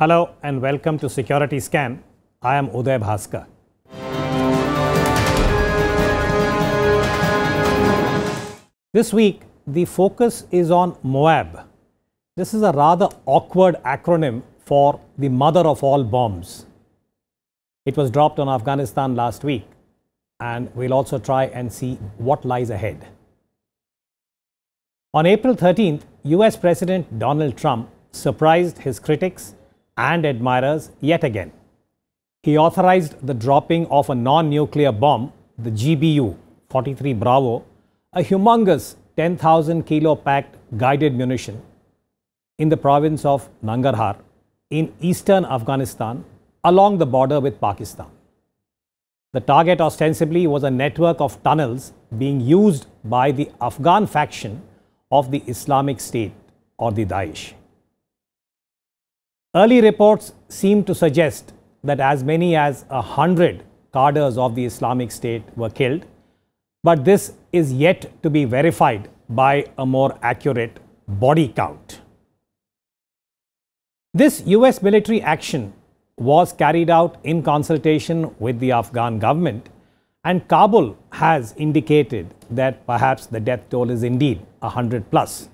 Hello and welcome to Security Scan. I am Uday Bhaskar. This week, the focus is on MOAB. This is a rather awkward acronym for the mother of all bombs. It was dropped on Afghanistan last week, and we'll also try and see what lies ahead. On April 13th, US President Donald Trump surprised his critics and admirers yet again. He authorized the dropping of a non-nuclear bomb, the GBU-43 Bravo, a humongous 10,000 kilo packed guided munition in the province of Nangarhar in eastern Afghanistan along the border with Pakistan. The target ostensibly was a network of tunnels being used by the Afghan faction of the Islamic State or the Daesh. Early reports seem to suggest that as many as 100 cadres of the Islamic State were killed, but this is yet to be verified by a more accurate body count. This US military action was carried out in consultation with the Afghan government, and Kabul has indicated that perhaps the death toll is indeed 100 plus.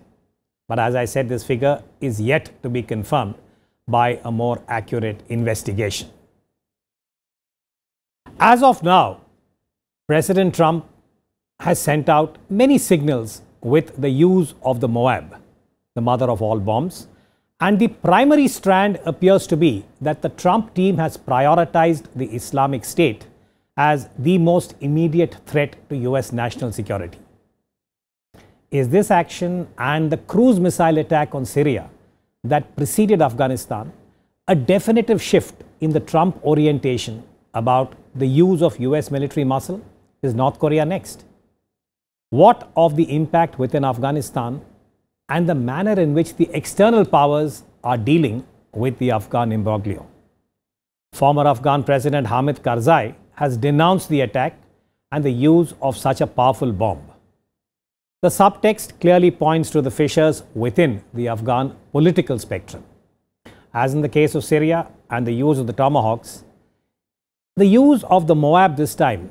But as I said, this figure is yet to be confirmed by a more accurate investigation. As of now, President Trump has sent out many signals with the use of the MOAB, the mother of all bombs, and the primary strand appears to be that the Trump team has prioritized the Islamic State as the most immediate threat to US national security. Is this action and the cruise missile attack on Syria that preceded Afghanistan a definitive shift in the Trump orientation about the use of US military muscle? Is North Korea next? What of the impact within Afghanistan and the manner in which the external powers are dealing with the Afghan imbroglio? Former Afghan President Hamid Karzai has denounced the attack and the use of such a powerful bomb. The subtext clearly points to the fissures within the Afghan political spectrum. As in the case of Syria and the use of the Tomahawks, the use of the MOAB this time,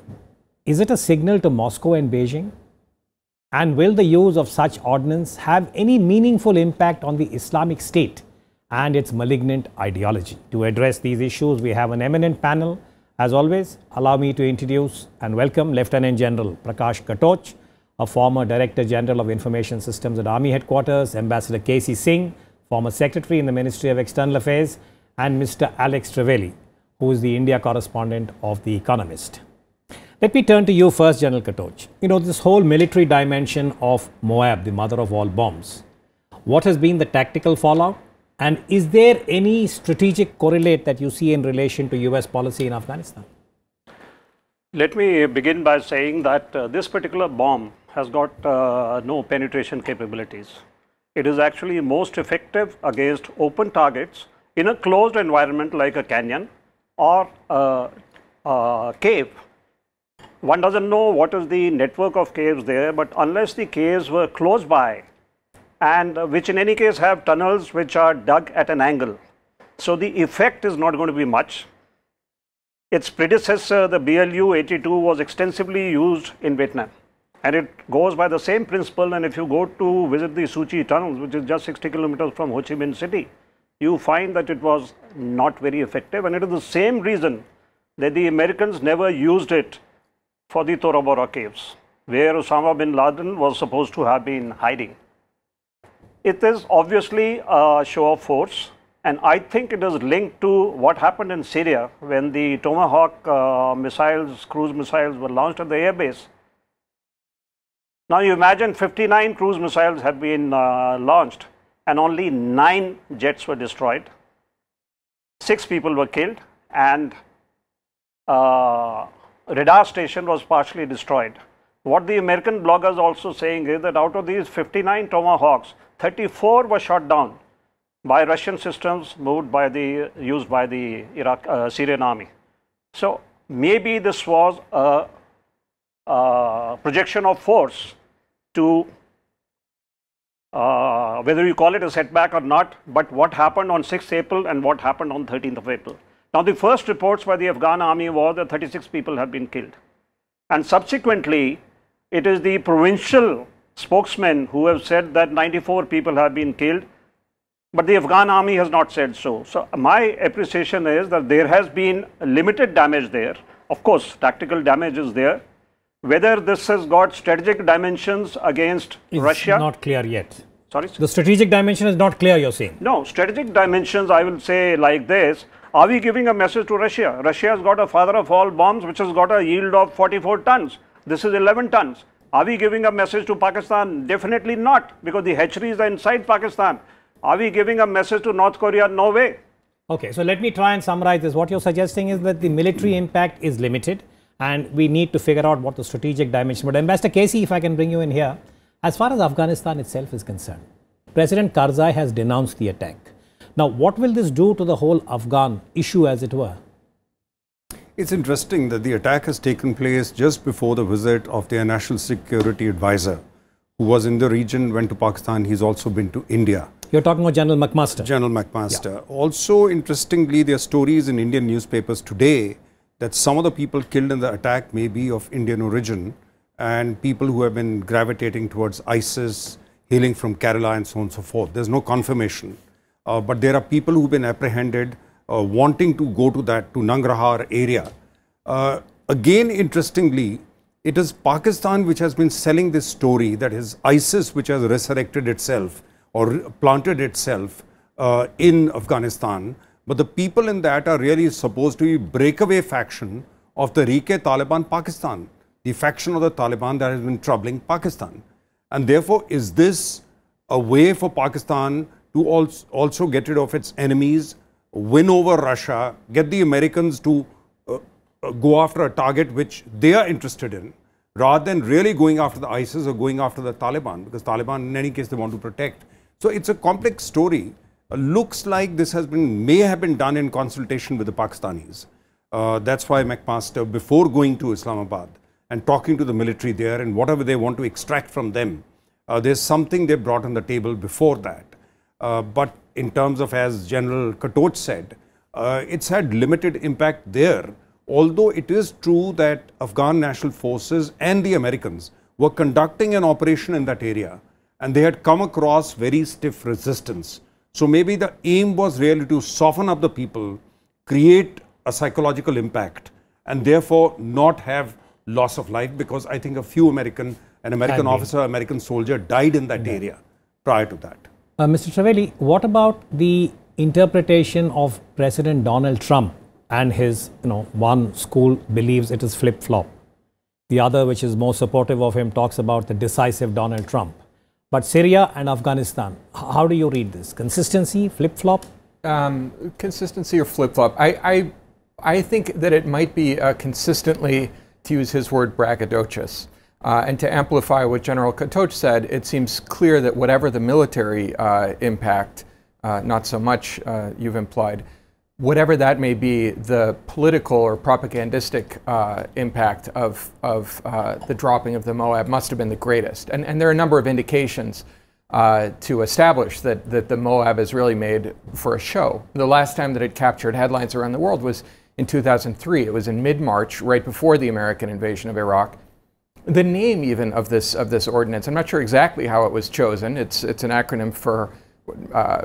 is it a signal to Moscow and Beijing? And will the use of such ordnance have any meaningful impact on the Islamic State and its malignant ideology? To address these issues, we have an eminent panel. As always, allow me to introduce and welcome Lieutenant General Prakash Katoch, a former Director General of Information Systems at Army Headquarters, Ambassador K.C. Singh, former Secretary in the Ministry of External Affairs, and Mr. Alex Travelli, who is the India correspondent of The Economist. Let me turn to you first, General Katoch. This whole military dimension of MOAB, the mother of all bombs, what has been the tactical fallout? And is there any strategic correlate that you see in relation to US policy in Afghanistan? Let me begin by saying that this particular bomb has got no penetration capabilities. It is actually most effective against open targets in a closed environment like a canyon or a cave. One doesn't know what is the network of caves there, but unless the caves were close by, and which in any case have tunnels which are dug at an angle, so the effect is not going to be much. Its predecessor, the BLU-82, was extensively used in Vietnam, and it goes by the same principle. And if you go to visit the Suchi tunnels, which is just 60 kilometers from Ho Chi Minh City, you find that it was not very effective, and it is the same reason that the Americans never used it for the Tora Bora caves, where Osama bin Laden was supposed to have been hiding. It is obviously a show of force, and I think it is linked to what happened in Syria when the Tomahawk missiles, cruise missiles were launched at the airbase. Now you imagine 59 cruise missiles have been launched and only 9 jets were destroyed. 6 people were killed, and radar station was partially destroyed. What the American bloggers also saying is that out of these 59 Tomahawks, 34 were shot down by Russian systems used by the Syrian army. So maybe this was a projection of force to whether you call it a setback or not, but what happened on 6th April and what happened on 13th of April. Now, the first reports by the Afghan army was that 36 people have been killed. And subsequently, it is the provincial spokesmen who have said that 94 people have been killed, but the Afghan army has not said so. So, my appreciation is that there has been limited damage there. Of course, tactical damage is there. Whether this has got strategic dimensions against Russia. Not clear yet. Sorry? The strategic dimension is not clear, you're saying? No, strategic dimensions, I will say like this. Are we giving a message to Russia? Russia has got a father of all bombs, which has got a yield of 44 tons. This is 11 tons. Are we giving a message to Pakistan? Definitely not, because the hatcheries are inside Pakistan. Are we giving a message to North Korea? No way. Okay, so let me try and summarize this. What you're suggesting is that the military impact is limited and we need to figure out what the strategic dimension. But Ambassador Casey, if I can bring you in here, as far as Afghanistan itself is concerned, President Karzai has denounced the attack. Now, what will this do to the whole Afghan issue, as it were? It's interesting that the attack has taken place just before the visit of their National Security Advisor, who was in the region, went to Pakistan. He's also been to India. You're talking about General McMaster. General McMaster. Yeah. Also, interestingly, there are stories in Indian newspapers today that some of the people killed in the attack may be of Indian origin and people who have been gravitating towards ISIS, hailing from Kerala and so on and so forth. There's no confirmation. But there are people who've been apprehended wanting to go to Nangarhar area. Again, interestingly, it is Pakistan which has been selling this story that is ISIS which has resurrected itself or planted itself in Afghanistan. But the people in that are really supposed to be breakaway faction of the Taliban Pakistan, the faction of the Taliban that has been troubling Pakistan. And therefore, is this a way for Pakistan to also get rid of its enemies, win over Russia, get the Americans to go after a target which they are interested in, rather than really going after the ISIS or going after the Taliban, because Taliban in any case they want to protect. So it's a complex story. Looks like this may have been done in consultation with the Pakistanis. That's why McMaster, before going to Islamabad and talking to the military there and whatever they want to extract from them, there's something they brought on the table before that. But in terms of, as General Katoch said, it's had limited impact there. Although it is true that Afghan National Forces and the Americans were conducting an operation in that area and they had come across very stiff resistance. So maybe the aim was really to soften up the people, create a psychological impact and therefore not have loss of life, because I think an American officer, American soldier died in that area prior to that. Mr. Travelli, what about the interpretation of President Donald Trump and his, one school believes it is flip-flop. The other, which is more supportive of him, talks about the decisive Donald Trump. But Syria and Afghanistan, how do you read this? Consistency, flip-flop? Consistency or flip-flop. I think that it might be consistently, to use his word, braggadocious. And to amplify what General Katoch said, it seems clear that whatever the military impact, not so much you've implied, whatever that may be, the political or propagandistic impact of the dropping of the MOAB must have been the greatest. And there are a number of indications to establish that the MOAB is really made for a show. The last time that it captured headlines around the world was in 2003. It was in mid-March, right before the American invasion of Iraq. The name even of this ordinance, I'm not sure exactly how it was chosen. It's an acronym for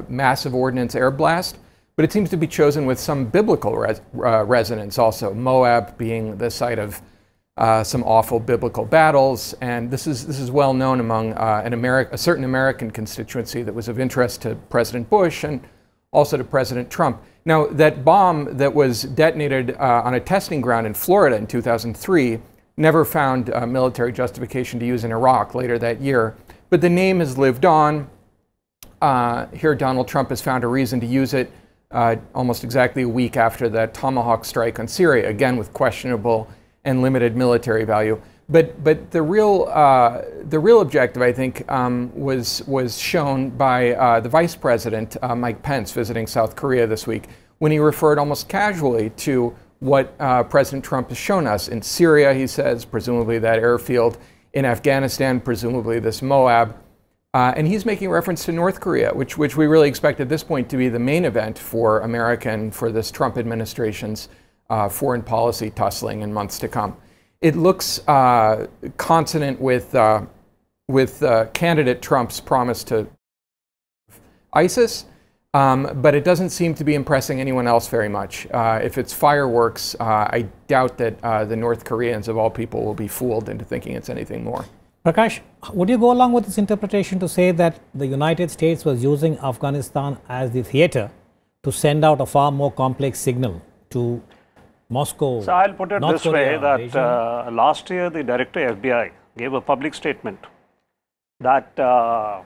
Massive Ordnance Air Blast, but it seems to be chosen with some biblical resonance also. MOAB being the site of some awful biblical battles, and this is well known among a certain American constituency that was of interest to President Bush and also to President Trump. Now, that bomb that was detonated on a testing ground in Florida in 2003 never found military justification to use in Iraq later that year. But the name has lived on. Here, Donald Trump has found a reason to use it almost exactly a week after that Tomahawk strike on Syria, again with questionable and limited military value. But the real objective, I think, was shown by the Vice President, Mike Pence, visiting South Korea this week, when he referred almost casually to what President Trump has shown us in Syria, he says, presumably that airfield, in Afghanistan, presumably this MOAB. And he's making reference to North Korea, which we really expect at this point to be the main event for for this Trump administration's foreign policy tussling in months to come. It looks consonant with candidate Trump's promise to ISIS, but it doesn't seem to be impressing anyone else very much. If it's fireworks, I doubt that the North Koreans, of all people, will be fooled into thinking it's anything more. Prakash, would you go along with this interpretation to say that the United States was using Afghanistan as the theater to send out a far more complex signal to Moscow? So I'll put it North this Korea, way, that last year the director FBI gave a public statement that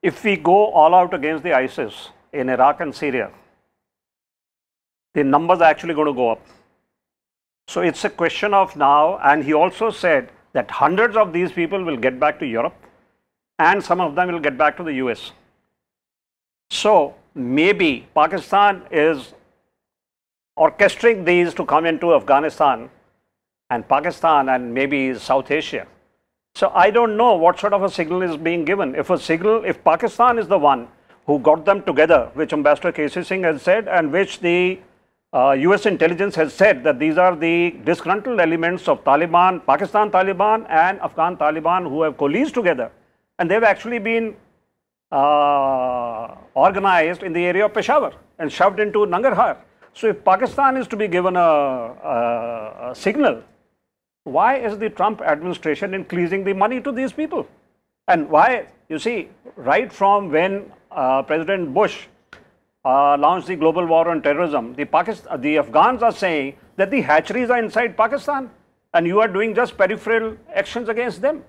if we go all out against the ISIS in Iraq and Syria, the numbers are actually going to go up. So it's a question of now, and he also said that hundreds of these people will get back to Europe and some of them will get back to the US. So maybe Pakistan is orchestrating these to come into Afghanistan and Pakistan and maybe South Asia. So I don't know what sort of a signal is being given. If Pakistan is the one who got them together, which Ambassador K.C. Singh has said, and which the US intelligence has said that these are the disgruntled elements of Taliban, Pakistan Taliban and Afghan Taliban who have coalesced together, and they've actually been organized in the area of Peshawar and shoved into Nangarhar. So if Pakistan is to be given a signal, why is the Trump administration increasing the money to these people? And why, you see, right from when President Bush launched the global war on terrorism, the Afghans are saying that the hatcheries are inside Pakistan and you are doing just peripheral actions against them.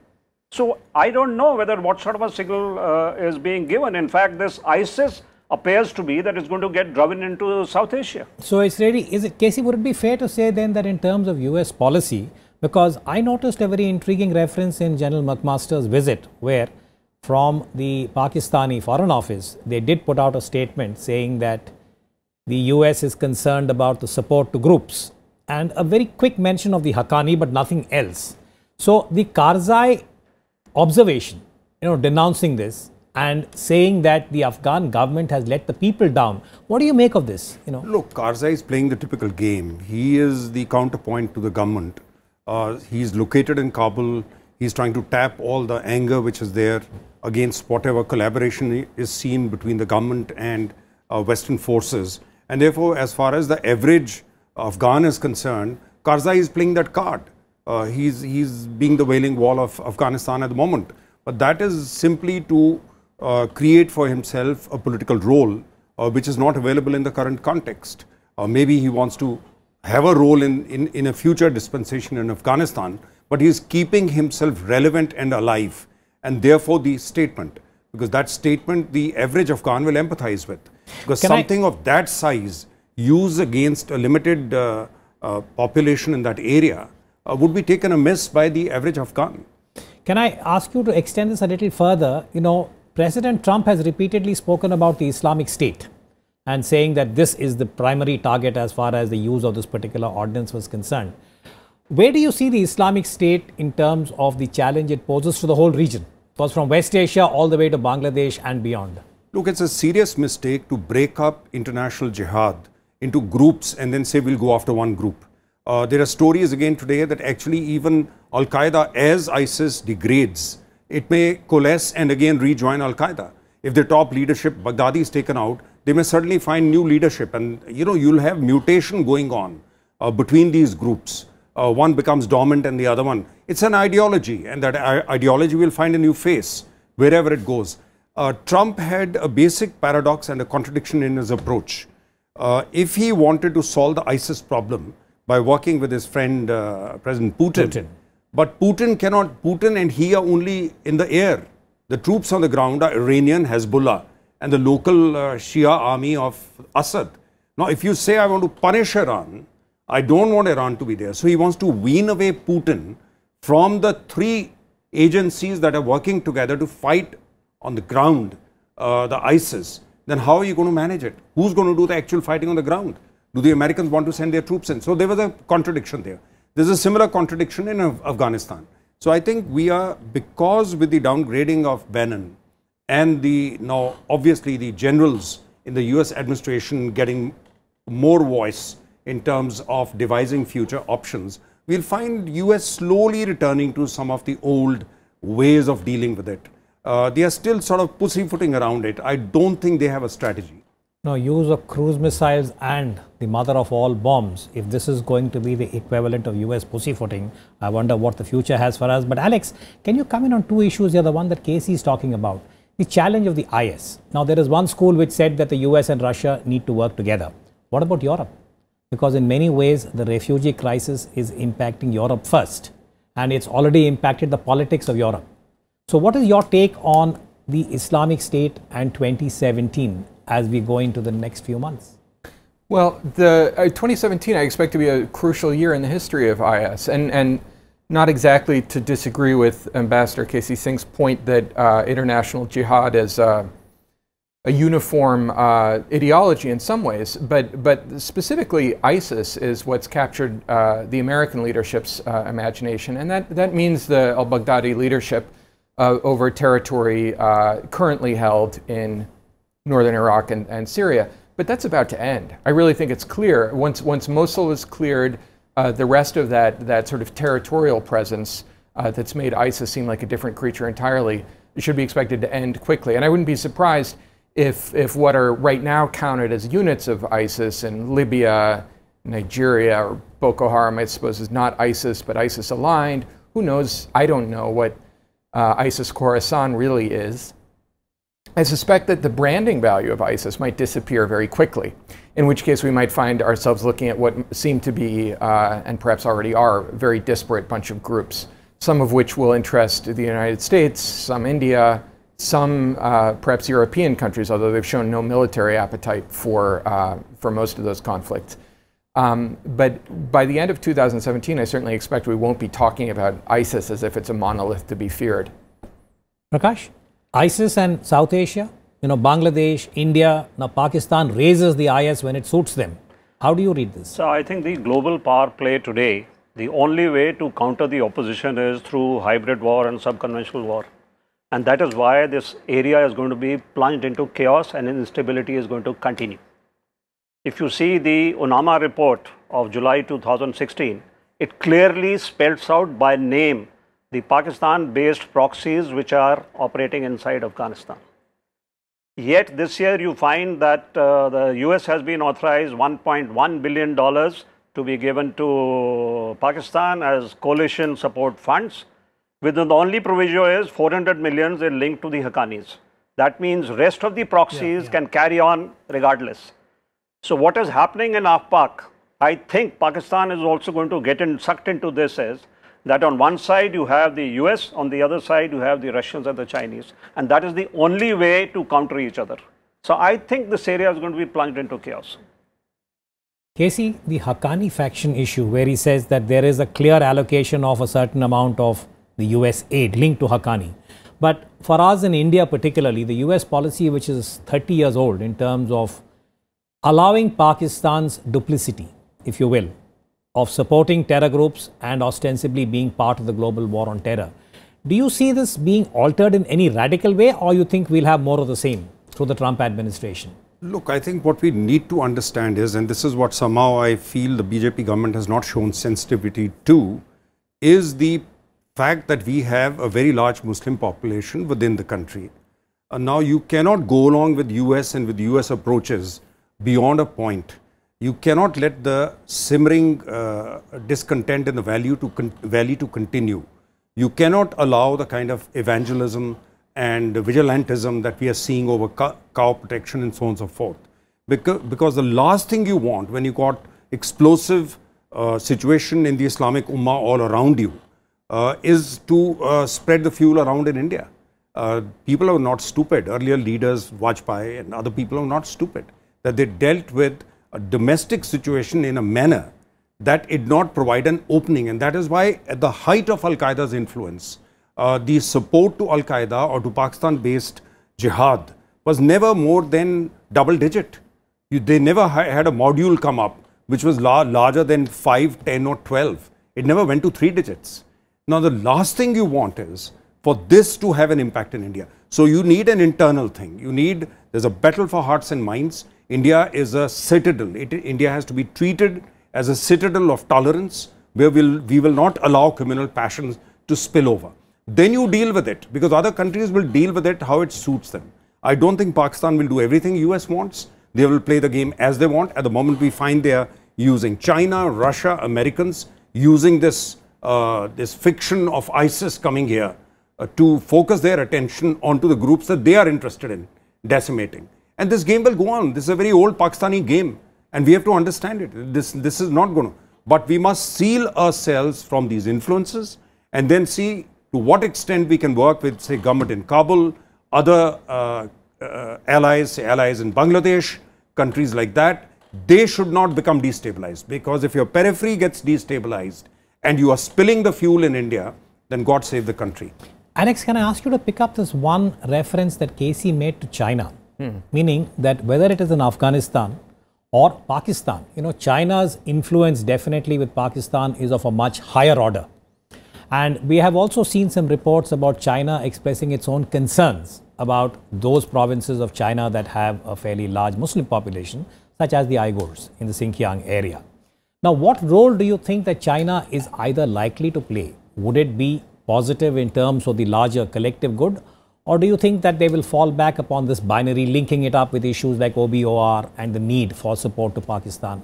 So I don't know whether what sort of a signal is being given. In fact, this ISIS appears to be that it's going to get driven into South Asia. So it's really, Casey, would it be fair to say then that in terms of US policy, because I noticed a very intriguing reference in General McMaster's visit where from the Pakistani Foreign Office, they did put out a statement saying that the US is concerned about the support to groups and a very quick mention of the Haqqani but nothing else. So the Karzai observation, denouncing this and saying that the Afghan government has let the people down. What do you make of this? Look, Karzai is playing the typical game. He is the counterpoint to the government. He's located in Kabul. He's trying to tap all the anger which is there against whatever collaboration is seen between the government and Western forces. And therefore, as far as the average Afghan is concerned, Karzai is playing that card. He's being the wailing wall of Afghanistan at the moment. But that is simply to create for himself a political role which is not available in the current context. Maybe he wants to have a role in a future dispensation in Afghanistan, but he is keeping himself relevant and alive. And therefore the statement, because that statement the average Afghan will empathize with. Because something of that size used against a limited population in that area would be taken amiss by the average Afghan. Can I ask you to extend this a little further? President Trump has repeatedly spoken about the Islamic State and saying that this is the primary target as far as the use of this particular ordinance was concerned. Where do you see the Islamic State in terms of the challenge it poses to the whole region? Because from West Asia all the way to Bangladesh and beyond. Look, it's a serious mistake to break up international jihad into groups and then say we'll go after one group. There are stories again today that actually even Al-Qaeda, as ISIS degrades, it may coalesce and again rejoin Al-Qaeda. If the top leadership, Baghdadi, is taken out, they may suddenly find new leadership, and you'll have mutation going on between these groups. One becomes dominant and the other one. It's an ideology, and that ideology will find a new face wherever it goes. Trump had a basic paradox and a contradiction in his approach. If he wanted to solve the ISIS problem by working with his friend President Putin. But Putin and he are only in the air. The troops on the ground are Iranian, Hezbollah, and the local Shia army of Assad. Now, if you say I want to punish Iran, I don't want Iran to be there. So he wants to wean away Putin from the three agencies that are working together to fight on the ground, the ISIS. Then how are you going to manage it? Who's going to do the actual fighting on the ground? Do the Americans want to send their troops in? So there was a contradiction there. There's a similar contradiction in Afghanistan. So I think we are, because with the downgrading of Bannon and the now obviously the generals in the US administration getting more voice in terms of devising future options, we'll find US slowly returning to some of the old ways of dealing with it. They are still sort of pussyfooting around it. I don't think they have a strategy. Now, use of cruise missiles and the mother of all bombs, if this is going to be the equivalent of US pussyfooting, I wonder what the future has for us. But Alex, can you come in on two issues here? The one that Casey is talking about, the challenge of the IS. Now, there is one school which said that the US and Russia need to work together. What about Europe? Because in many ways, the refugee crisis is impacting Europe first, and it's already impacted the politics of Europe. So what is your take on the Islamic State and 2017 as we go into the next few months? Well, the 2017 I expect to be a crucial year in the history of IS, and not exactly to disagree with Ambassador Casey Singh's point that international jihad is a uniform ideology in some ways, but specifically ISIS is what's captured the American leadership's imagination, and that means the al-Baghdadi leadership over territory currently held in northern Iraq and Syria. But that's about to end. I really think it's clear. Once Mosul is cleared, the rest of that sort of territorial presence that's made ISIS seem like a different creature entirely should be expected to end quickly. And I wouldn't be surprised if what are right now counted as units of ISIS in Libya, Nigeria, or Boko Haram, I suppose, is not ISIS, but ISIS aligned. Who knows? I don't know what ISIS Khorasan really is. I suspect that the branding value of ISIS might disappear very quickly, in which case we might find ourselves looking at what seem to be, and perhaps already are, a very disparate bunch of groups, some of which will interest the United States, some India, some perhaps European countries, although they've shown no military appetite for most of those conflicts. But by the end of 2017, I certainly expect we won't be talking about ISIS as if it's a monolith to be feared. Prakash, ISIS and South Asia, Bangladesh, India, now Pakistan raises the IS when it suits them. How do you read this? So I think the global power play today, the only way to counter the opposition is through hybrid war and subconventional war. And that is why this area is going to be plunged into chaos and instability is going to continue. If you see the UNAMA report of July 2016, it clearly spells out by name the Pakistan-based proxies which are operating inside Afghanistan. Yet this year you find that the US has been authorized $1.1 billion to be given to Pakistan as coalition support funds. Within the only proviso is 400 million is linked to the Haqqanis. That means rest of the proxies can carry on regardless. So what is happening in AFPAK, I think Pakistan is also going to get sucked into this, is that on one side you have the US, on the other side you have the Russians and the Chinese, and that is the only way to counter each other. So I think this area is going to be plunged into chaos. Casey, the Haqqani faction issue, where he says that there is a clear allocation of a certain amount of the US aid linked to Haqqani. But for us in India particularly, the US policy, which is 30 years old in terms of allowing Pakistan's duplicity, if you will, of supporting terror groups and ostensibly being part of the global war on terror. Do you see this being altered in any radical way, or you think we'll have more of the same through the Trump administration? Look, I think what we need to understand is, and this is what somehow I feel the BJP government has not shown sensitivity to, is the fact that we have a very large Muslim population within the country. Now you cannot go along with US and with US approaches beyond a point. You cannot let the simmering discontent in the valley to continue. You cannot allow the kind of evangelism and vigilantism that we are seeing over cow protection and so on and so forth. Because the last thing you want when you got explosive situation in the Islamic Ummah all around you is to spread the fuel around in India. People are not stupid. Earlier leaders, Vajpayee and other people are not stupid. That they dealt with a domestic situation in a manner that did not provide an opening. And that is why at the height of Al-Qaeda's influence, the support to Al-Qaeda or to Pakistan-based jihad was never more than double digit. They never had a module come up which was larger than 5, 10 or 12. It never went to 3 digits. Now, the last thing you want is for this to have an impact in India. So, you need an internal thing. There's a battle for hearts and minds. India is a citadel. India has to be treated as a citadel of tolerance, where we will not allow communal passions to spill over. Then you deal with it, because other countries will deal with it how it suits them. I don't think Pakistan will do everything US wants. They will play the game as they want. At the moment, we find they are using China, Russia, Americans, using this fiction of ISIS coming here to focus their attention onto the groups that they are interested in decimating. And this game will go on. This is a very old Pakistani game, and we have to understand it. This is not going to. But we must seal ourselves from these influences and then see to what extent we can work with, say, government in Kabul, other allies in Bangladesh, countries like that. They should not become destabilized, because if your periphery gets destabilized and you are spilling the fuel in India, then God save the country. Alex, can I ask you to pick up this one reference that Casey made to China? Meaning that whether it is in Afghanistan or Pakistan, China's influence definitely with Pakistan is of a much higher order. And we have also seen some reports about China expressing its own concerns about those provinces of China that have a fairly large Muslim population, such as the Uyghurs in the Xinjiang area. Now, what role do you think that China is either likely to play? Would it be positive in terms of the larger collective good? Or do you think that they will fall back upon this binary, linking it up with issues like OBOR and the need for support to Pakistan?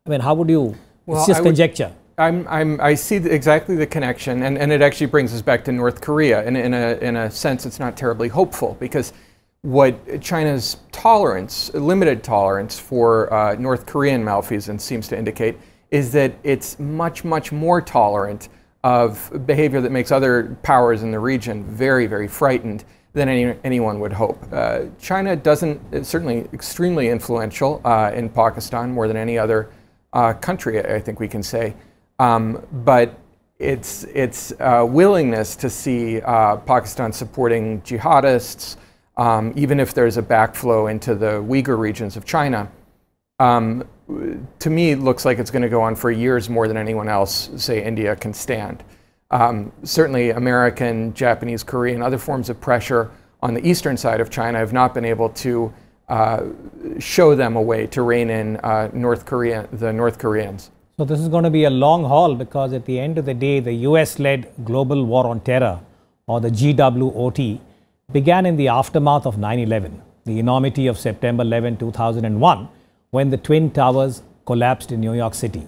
I mean, how would you, it's just conjecture. I see exactly the connection, and it actually brings us back to North Korea. And in a sense, it's not terribly hopeful, because what China's tolerance, limited tolerance for North Korean malfeasance seems to indicate is that it's much, much more tolerant of behavior that makes other powers in the region very, very frightened than anyone would hope. China it's certainly extremely influential in Pakistan, more than any other country, I think we can say. But its willingness to see Pakistan supporting jihadists, even if there's a backflow into the Uyghur regions of China, to me it looks like it's going to go on for years more than anyone else, say India, can stand. Certainly American, Japanese, Korean, other forms of pressure on the eastern side of China have not been able to show them a way to rein in the North Koreans. So this is going to be a long haul, because at the end of the day, the US-led global war on terror, or the GWOT, began in the aftermath of 9/11, the enormity of September 11, 2001, when the Twin Towers collapsed in New York City.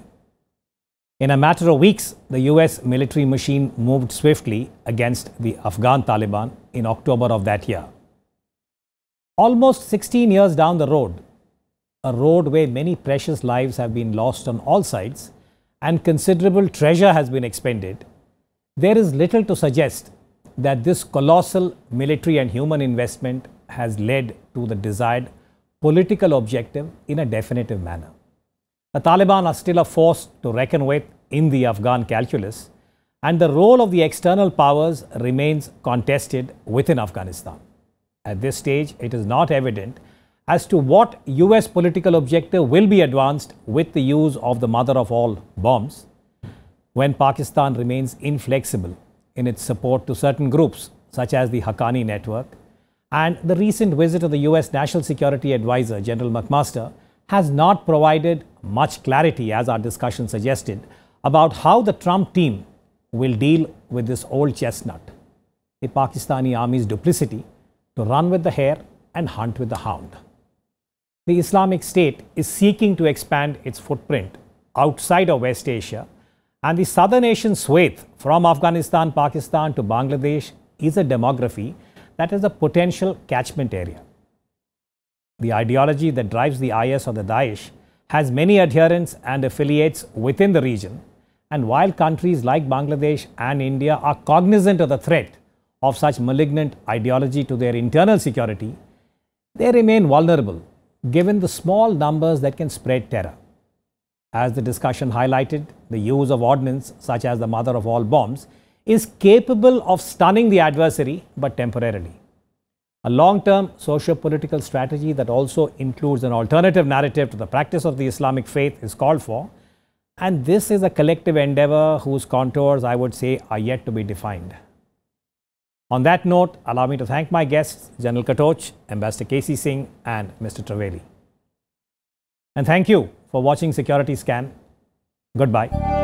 In a matter of weeks, the US military machine moved swiftly against the Afghan Taliban in October of that year. Almost 16 years down the road, a road where many precious lives have been lost on all sides and considerable treasure has been expended, there is little to suggest that this colossal military and human investment has led to the desired political objective in a definitive manner. The Taliban are still a force to reckon with in the Afghan calculus, and the role of the external powers remains contested within Afghanistan. At this stage, it is not evident as to what US political objective will be advanced with the use of the mother of all bombs, when Pakistan remains inflexible in its support to certain groups such as the Haqqani network, and the recent visit of the US National Security Advisor, General McMaster, has not provided much clarity, as our discussion suggested, about how the Trump team will deal with this old chestnut, the Pakistani army's duplicity to run with the hare and hunt with the hound. The Islamic State is seeking to expand its footprint outside of West Asia, and the southern Asian swathe from Afghanistan, Pakistan to Bangladesh is a demography that is a potential catchment area. The ideology that drives the IS or the Daesh has many adherents and affiliates within the region, and while countries like Bangladesh and India are cognizant of the threat of such malignant ideology to their internal security, they remain vulnerable given the small numbers that can spread terror. As the discussion highlighted, the use of ordnance, such as the mother of all bombs, is capable of stunning the adversary, but temporarily. A long-term socio-political strategy that also includes an alternative narrative to the practice of the Islamic faith is called for, And this is a collective endeavor whose contours, I would say, are yet to be defined. On that note, allow me to thank my guests, General Katoch, Ambassador K.C. Singh, and Mr. Travelli. And thank you for watching Security Scan. Goodbye.